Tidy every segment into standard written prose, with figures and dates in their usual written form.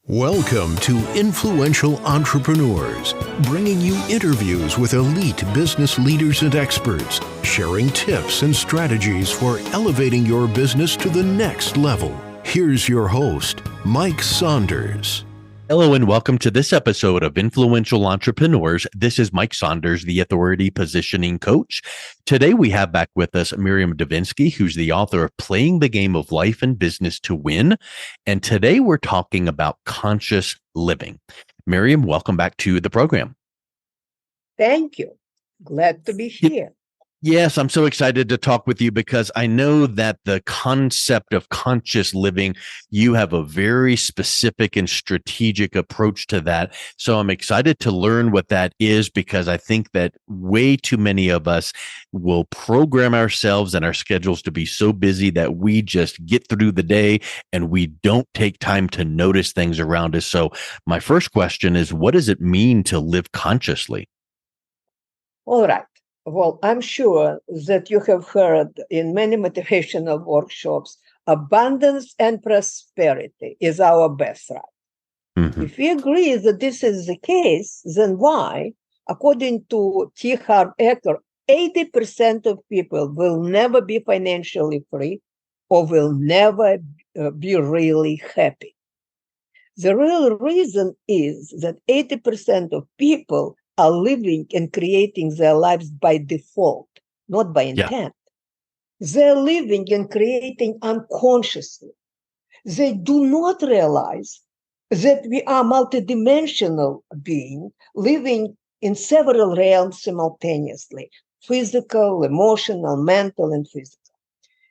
Welcome to Influential Entrepreneurs, bringing you interviews with elite business leaders and experts, sharing tips and strategies for elevating your business to the next level. Here's your host, Mike Saunders. Hello and welcome to this episode of Influential Entrepreneurs. This is Mike Saunders, the Authority Positioning Coach. Today we have back with us Miriam Divinsky, who's the author of Playing the Game of Life and Business to Win. And today we're talking about conscious living. Miriam, welcome back to the program. Thank you. Glad to be here. Yes, I'm so excited to talk with you because I know that the concept of conscious living, you have a very specific and strategic approach to that. So I'm excited to learn what that is because I think that way too many of us will program ourselves and our schedules to be so busy that we just get through the day and we don't take time to notice things around us. So my first question is, what does it mean to live consciously? All right. Well, I'm sure that you have heard in many motivational workshops, abundance and prosperity is our birthright. Mm-hmm. If we agree that this is the case, then why, according to T. Harv Eker, 80% of people will never be financially free or will never be really happy? The real reason is that 80% of people are living and creating their lives by default, not by intent. Yeah. They're living and creating unconsciously. They do not realize that we are multidimensional beings living in several realms simultaneously: physical, emotional, mental, and physical.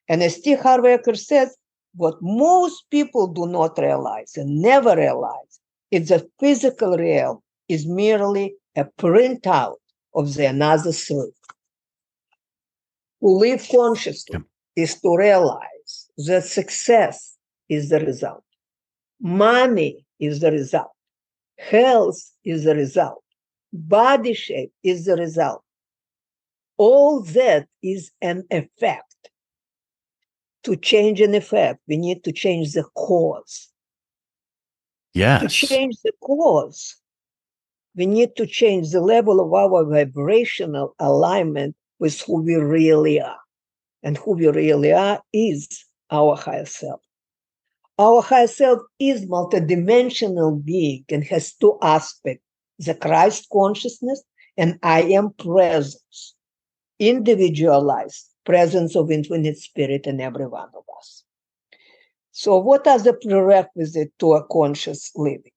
And as T. Harv Eker says, what most people do not realize and never realize is that physical realm is merely a printout of the another self. To live consciously is to realize that success is the result. Money is the result. Health is the result. Body shape is the result. All that is an effect. To change an effect, we need to change the cause. Yes. To change the cause, we need to change the level of our vibrational alignment with who we really are. And who we really are is our higher self. Our higher self is multidimensional being and has two aspects: the Christ consciousness and I am presence, individualized presence of infinite spirit in every one of us. So what are the prerequisites to a conscious living?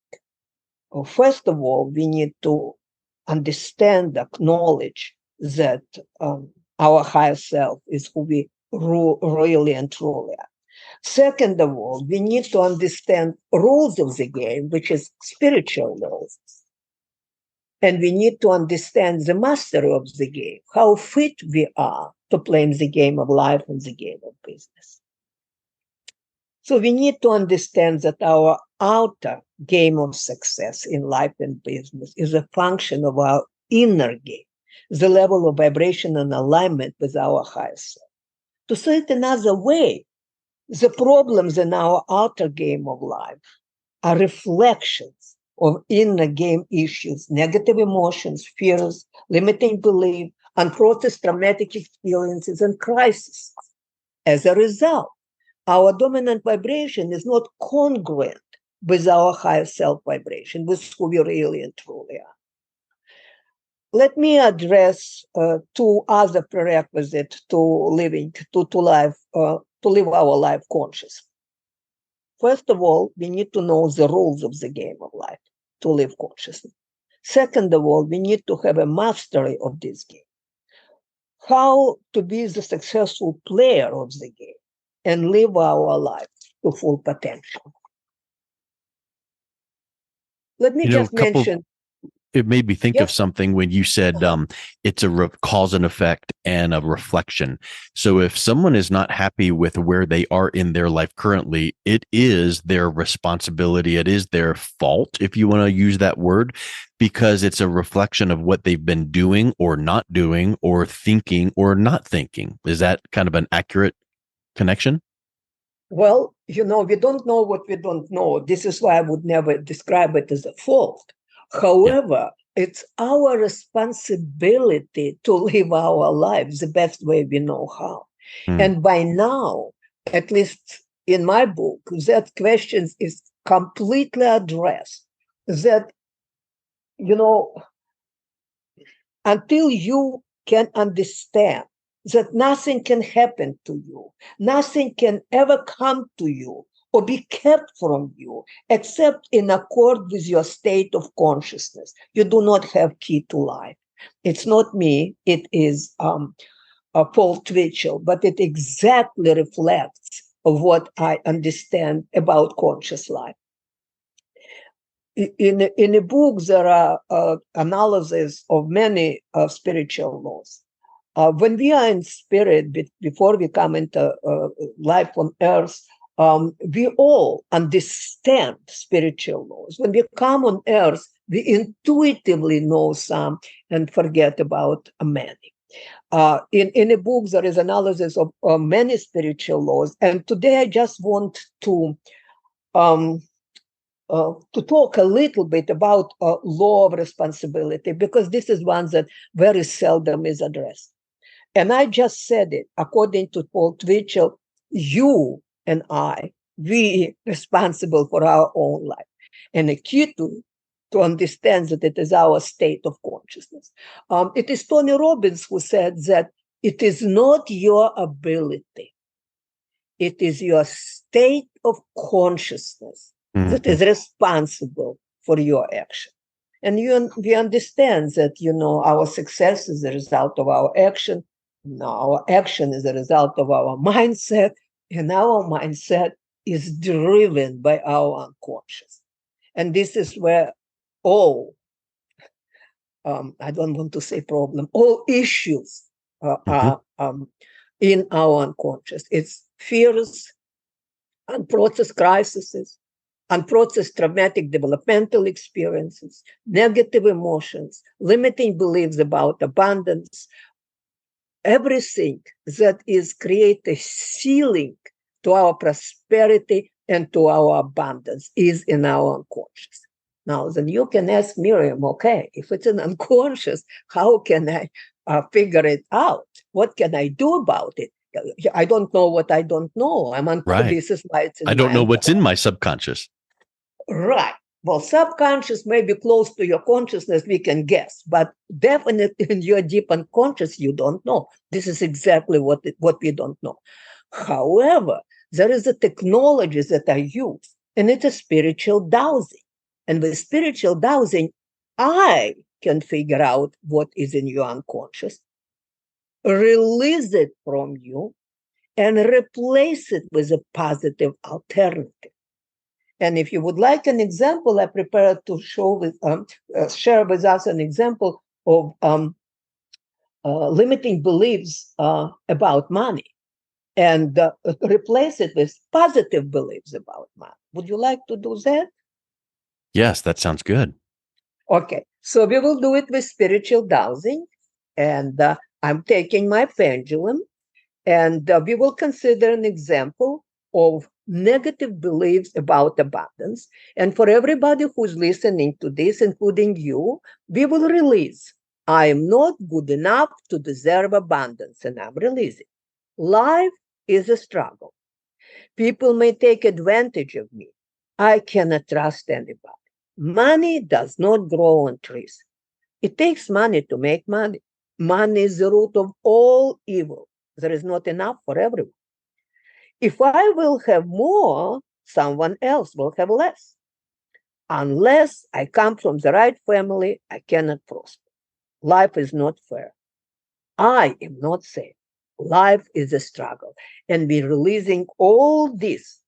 Well, first of all, we need to understand, acknowledge that our higher self is who we really and truly are. Second of all, we need to understand rules of the game, which is spiritual rules. And we need to understand the mastery of the game, how fit we are to play the game of life and the game of business. So we need to understand that our outer game of success in life and business is a function of our inner game, the level of vibration and alignment with our higher self. To say it another way, the problems in our outer game of life are reflections of inner game issues: negative emotions, fears, limiting belief, unprocessed traumatic experiences, and crises. As a result, our dominant vibration is not congruent with our higher self vibration, with who we really and truly are. Let me address two other prerequisites to living, to live our life consciously. First of all, we need to know the rules of the game of life to live consciously. Second of all, we need to have a mastery of this game. How to be the successful player of the game and live our life to full potential. Let me just mention. It made me think of something when you said it's a cause and effect and a reflection. So if someone is not happy with where they are in their life currently, it is their responsibility. It is their fault, if you want to use that word, because it's a reflection of what they've been doing or not doing or thinking or not thinking. Is that kind of an accurate connection? Well, we don't know what we don't know. This is why I would never describe it as a fault. However, it's our responsibility to live our lives the best way we know how. And by now, at least in my book, that question is completely addressed. That, until you can understand that nothing can happen to you, nothing can ever come to you or be kept from you except in accord with your state of consciousness. You do not have key to life. It's not me, it is Paul Twitchell, but it exactly reflects of what I understand about conscious life. In a book, there are analyses of many spiritual laws. When we are in spirit, before we come into life on earth, we all understand spiritual laws. When we come on earth, we intuitively know some and forget about many. In a book, there is analysis of many spiritual laws. And today I just want to talk a little bit about law of responsibility, because this is one that very seldom is addressed. And I just said it, according to Paul Twitchell, you and I, we responsible for our own life. And the key to understand that it is our state of consciousness. It is Tony Robbins who said that it is not your ability, it is your state of consciousness that is responsible for your action. And we understand that, our success is a result of our action. Our action is a result of our mindset, and our mindset is driven by our unconscious. And this is where all, I don't want to say problem, all issues are in our unconscious. It's fears, unprocessed crises, unprocessed traumatic developmental experiences, negative emotions, limiting beliefs about abundance, everything that is create a ceiling to our prosperity and to our abundance is in our unconscious. Now, then you can ask Miriam, okay, if it's an unconscious, how can I figure it out? What can I do about it? I don't know what I don't know. Right. This is why it's in I don't know what's in my subconscious. Right. Well, subconscious may be close to your consciousness, we can guess, but definitely in your deep unconscious, you don't know. This is exactly what we don't know. However, there is a technology that I use, and it's a spiritual dowsing. And with spiritual dowsing, I can figure out what is in your unconscious, release it from you, and replace it with a positive alternative. And if you would like an example, I prepared to share with us an example of limiting beliefs about money, and replace it with positive beliefs about money. Would you like to do that? Yes, that sounds good. Okay, so we will do it with spiritual dowsing, and I'm taking my pendulum, and we will consider an example of negative beliefs about abundance. And for everybody who's listening to this, including you, we will release, I am not good enough to deserve abundance, and I'm releasing. Life is a struggle. People may take advantage of me. I cannot trust anybody. Money does not grow on trees. It takes money to make money. Money is the root of all evil. There is not enough for everyone. If I will have more, someone else will have less. Unless I come from the right family, I cannot prosper. Life is not fair. I am not safe. Life is a struggle. And we're releasing all this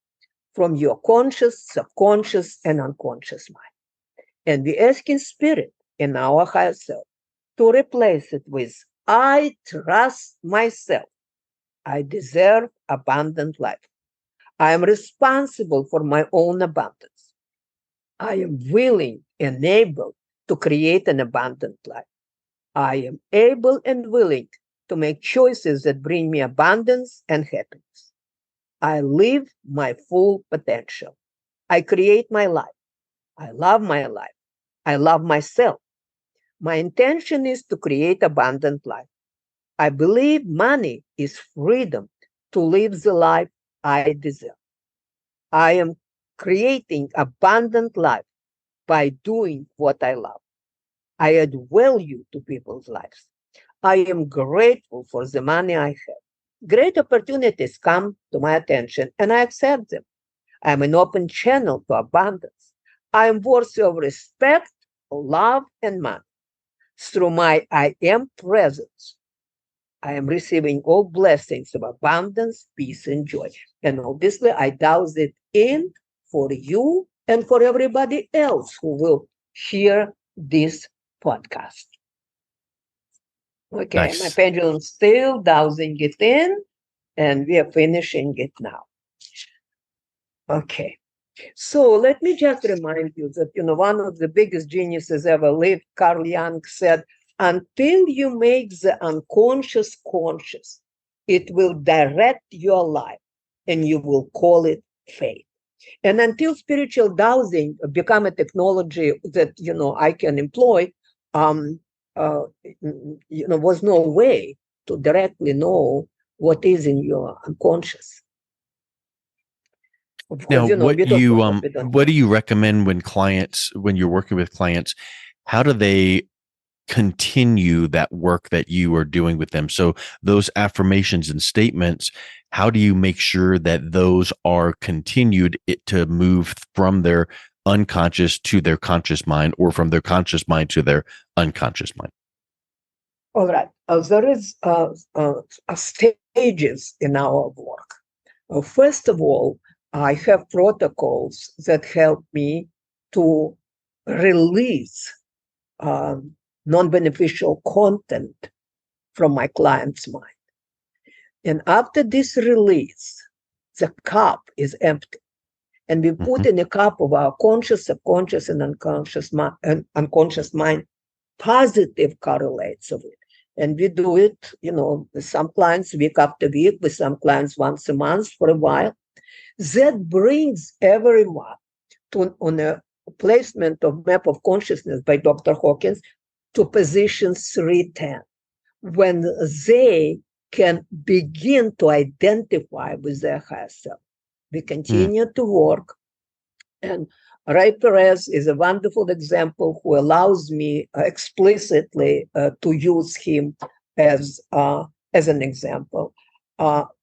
from your conscious, subconscious, and unconscious mind. And we ask in spirit, in our higher self, to replace it with, I trust myself. I deserve abundant life. I am responsible for my own abundance. I am willing and able to create an abundant life. I am able and willing to make choices that bring me abundance and happiness. I live my full potential. I create my life. I love my life. I love myself. My intention is to create abundant life. I believe money is freedom to live the life I deserve. I am creating abundant life by doing what I love. I add value to people's lives. I am grateful for the money I have. Great opportunities come to my attention and I accept them. I am an open channel to abundance. I am worthy of respect, love, and money. Through my I am presence, I am receiving all blessings of abundance, peace, and joy. And obviously, I douse it in for you and for everybody else who will hear this podcast. Okay, my Nice. pendulum's still dousing it in, and we are finishing it now. Okay. So let me just remind you that, one of the biggest geniuses ever lived, Carl Jung, said, until you make the unconscious conscious, it will direct your life and you will call it fate. And until spiritual dowsing become a technology that, I can employ, was no way to directly know what is in your unconscious. Now, Because, we don't know what we don't know. what do you recommend when you're working with clients? How do they continue that work that you are doing with them? So those affirmations and statements, how do you make sure that those are continued to move from their unconscious to their conscious mind, or from their conscious mind to their unconscious mind? All right. There is stages in our work. First of all, I have protocols that help me to release non-beneficial content from my client's mind. And after this release, the cup is empty. And we put in a cup of our conscious, subconscious, and unconscious mind positive correlates of it. And we do it, with some clients week after week, with some clients once a month for a while. That brings everyone on a placement of map of consciousness by Dr. Hawkins to position 310, when they can begin to identify with their higher self. We continue to work, and Ray Perez is a wonderful example who allows me explicitly to use him as an example.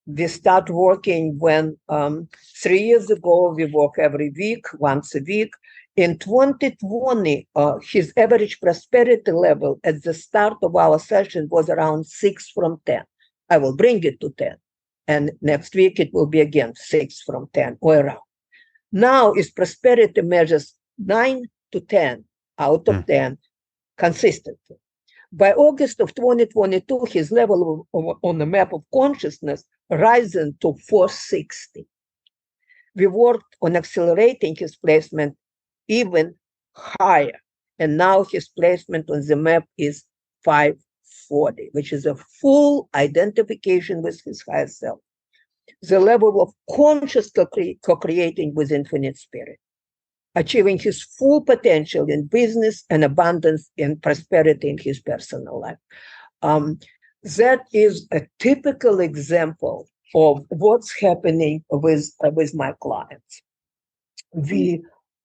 We start working when 3 years ago, we work every week, once a week. In 2020, his average prosperity level at the start of our session was around 6 from 10. I will bring it to 10. And next week, it will be again 6 from 10 or around. Now his prosperity measures 9 to 10 out of 10 consistently. By August of 2022, his level on the map of consciousness risen to 460. We worked on accelerating his placement even higher. And now his placement on the map is 540, which is a full identification with his higher self. The level of conscious co-creating with infinite spirit, achieving his full potential in business and abundance and prosperity in his personal life. That is a typical example of what's happening with my clients.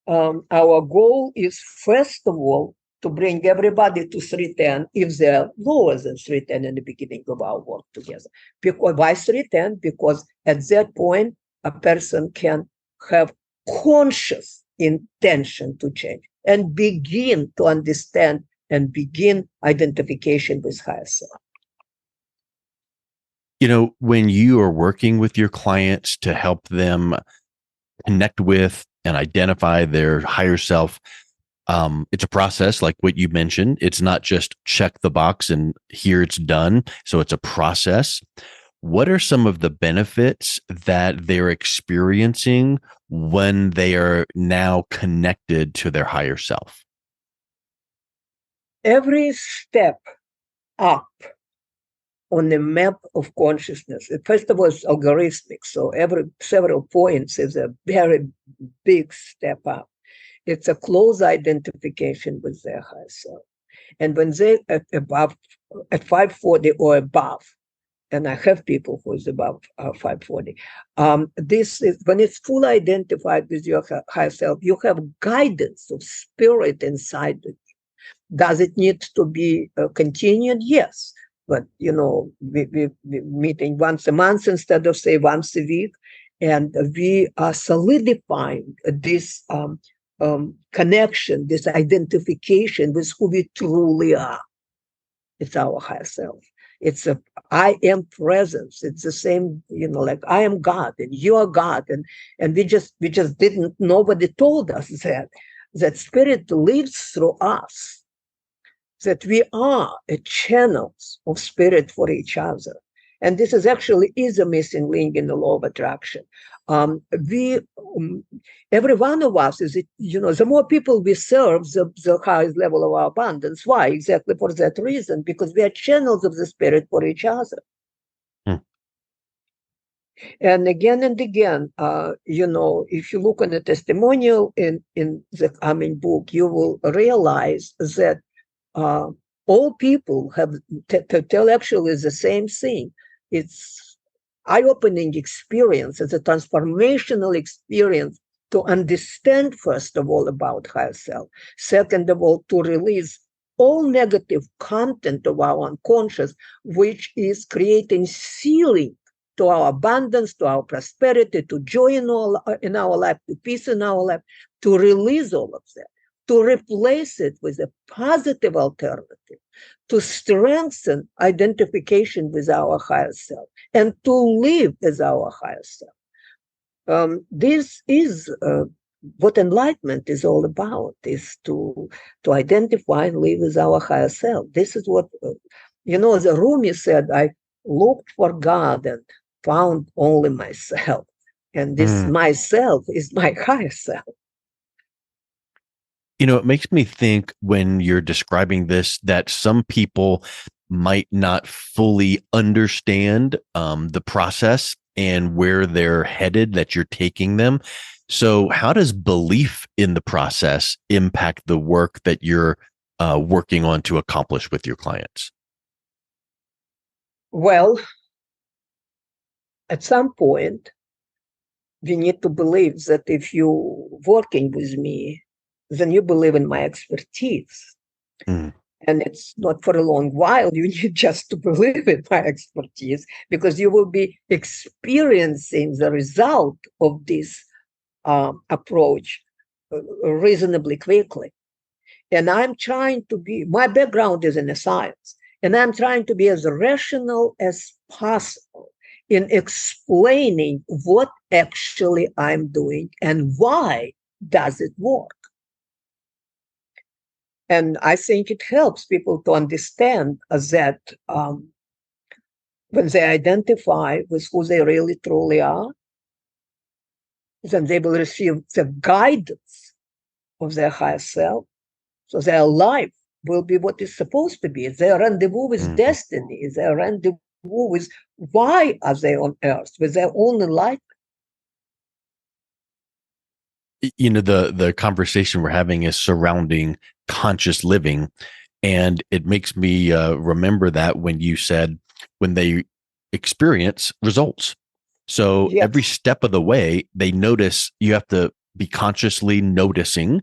Our goal is, first of all, to bring everybody to 310 if they're lower than 310 in the beginning of our work together. Why 310? Because at that point, a person can have conscious intention to change and begin to understand and begin identification with higher self. When you are working with your clients to help them connect with and identify their higher self, it's a process, like what you mentioned. It's not just check the box and here it's done. So it's a process. What are some of the benefits that they're experiencing when they are now connected to their higher self? Every step up on a map of consciousness. First of all, it's algorithmic. So every several points is a very big step up. It's a close identification with their higher self. And when they at 540 or above, and I have people who is above 540, this is when it's fully identified with your higher self, you have guidance of spirit inside of you. Does it need to be continued? Yes. But, we meeting once a month instead of, say, once a week. And we are solidifying this connection, this identification with who we truly are. It's our higher self. It's a I am presence. It's the same, like I am God and you are God. And we just didn't, nobody told us that spirit lives through us, that we are a channels of spirit for each other. And this is a missing link in the law of attraction. Every one of us is, the more people we serve, the highest level of our abundance. Why? Exactly for that reason, because we are channels of the spirit for each other. And again, if you look on the testimonial in the coming book, you will realize that all people have tell actually the same thing. It's eye-opening experience. It's a transformational experience to understand, first of all, about higher self. Second of all, to release all negative content of our unconscious, which is creating ceiling to our abundance, to our prosperity, to joy in our life, to peace in our life, to release all of that, to replace it with a positive alternative, to strengthen identification with our higher self, and to live as our higher self. This is what enlightenment is all about, is to identify and live as our higher self. This is what, the Rumi said, I looked for God and found only myself. And this myself is my higher self. It makes me think when you're describing this that some people might not fully understand the process and where they're headed, that you're taking them. So how does belief in the process impact the work that you're working on to accomplish with your clients? Well, at some point, we need to believe that if you're working with me, then you believe in my expertise. And it's not for a long while. You need just to believe in my expertise, because you will be experiencing the result of this approach reasonably quickly. And I'm trying to be, my background is in the science, and I'm trying to be as rational as possible in explaining what actually I'm doing and why does it work. And I think it helps people to understand that when they identify with who they really truly are, then they will receive the guidance of their higher self. So their life will be what it's supposed to be. Their rendezvous with destiny, their rendezvous with why are they on earth, with their own enlightenment. The conversation we're having is surrounding conscious living. And it makes me remember that when you said when they experience results. So every step of the way, they notice, you have to be consciously noticing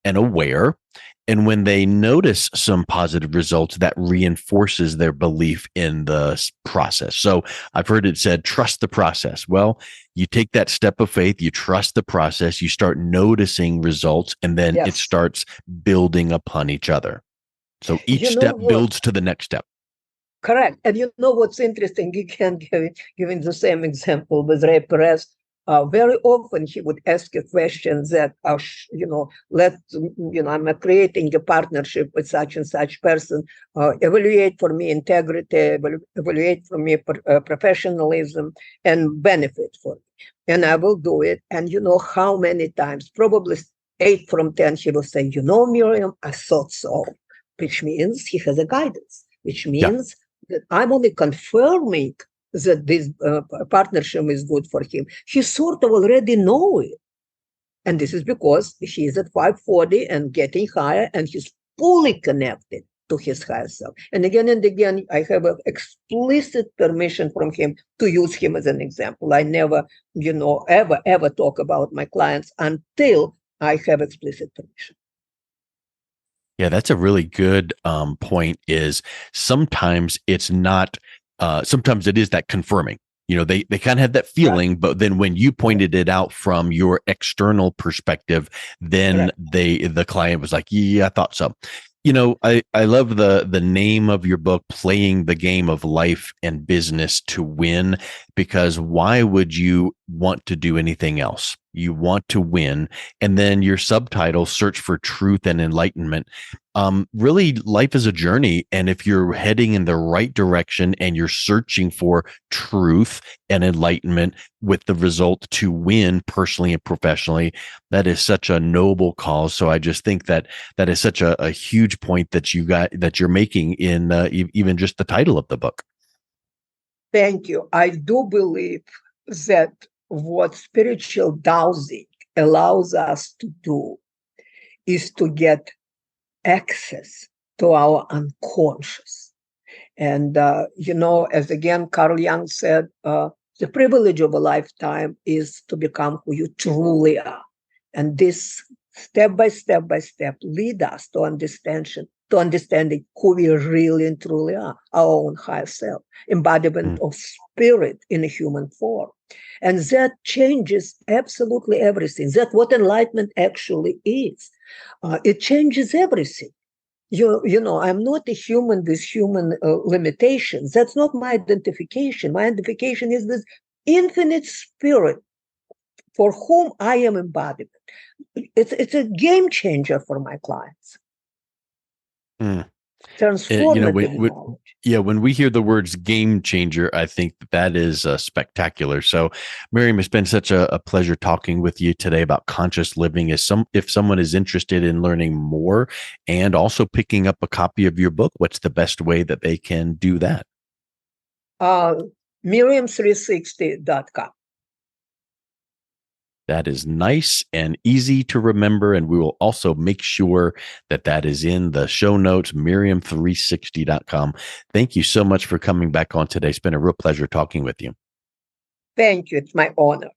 and aware. And when they notice some positive results, that reinforces their belief in the process. So I've heard it said, trust the process. Well, you take that step of faith, you trust the process, you start noticing results, and then it starts building upon each other. So each step builds to the next step. Correct. And what's interesting? You can give the same example with Ray Perez. Very often he would ask a question that, I'm creating a partnership with such and such person, evaluate for me integrity, evaluate for me professionalism and benefit for me. And I will do it. And how many times, probably 8 from 10, he will say, Miriam, I thought so, which means he has a guidance, which means I'm only confirming that this partnership is good for him. He sort of already know it. And this is because he's at 540 and getting higher, and he's fully connected to his higher self. And again, I have an explicit permission from him to use him as an example. I never, ever talk about my clients until I have explicit permission. Yeah, that's a really good point. Is sometimes it's not. Sometimes it is that confirming. They kind of have that feeling, but then when you pointed it out from your external perspective, then the client was like, "Yeah, I thought so." I love the name of your book, Playing the Game of Life and Business to Win, because why would you want to do anything else? You want to win. And then your subtitle, Search for Truth and Enlightenment. Really, life is a journey. And if you're heading in the right direction and you're searching for truth and enlightenment with the result to win personally and professionally, that is such a noble cause. So I just think that is such a huge point that you're making in even just the title of the book. Thank you. I do believe that what spiritual dowsing allows us to do is to get access to our unconscious. And, as again, Carl Jung said, the privilege of a lifetime is to become who you truly are. And this step by step lead us to understanding who we really and truly are, our own higher self, embodiment of spirit in a human form. And that changes absolutely everything. That's what enlightenment actually is. It changes everything. I'm not a human with human limitations. That's not my identification. My identification is this infinite spirit for whom I am embodiment. It's a game changer for my clients. Transformative knowledge. When we hear the words game changer, I think that is spectacular. So, Miriam, it's been such a pleasure talking with you today about conscious living. If someone is interested in learning more and also picking up a copy of your book, what's the best way that they can do that? Miriam360.com. That is nice and easy to remember. And we will also make sure that is in the show notes, Miriam360.com. Thank you so much for coming back on today. It's been a real pleasure talking with you. Thank you. It's my honor.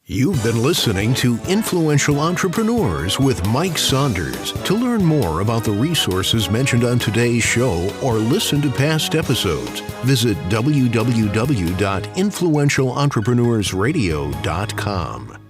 You've been listening to Influential Entrepreneurs with Mike Saunders. To learn more about the resources mentioned on today's show or listen to past episodes, visit www.influentialentrepreneurssradio.com.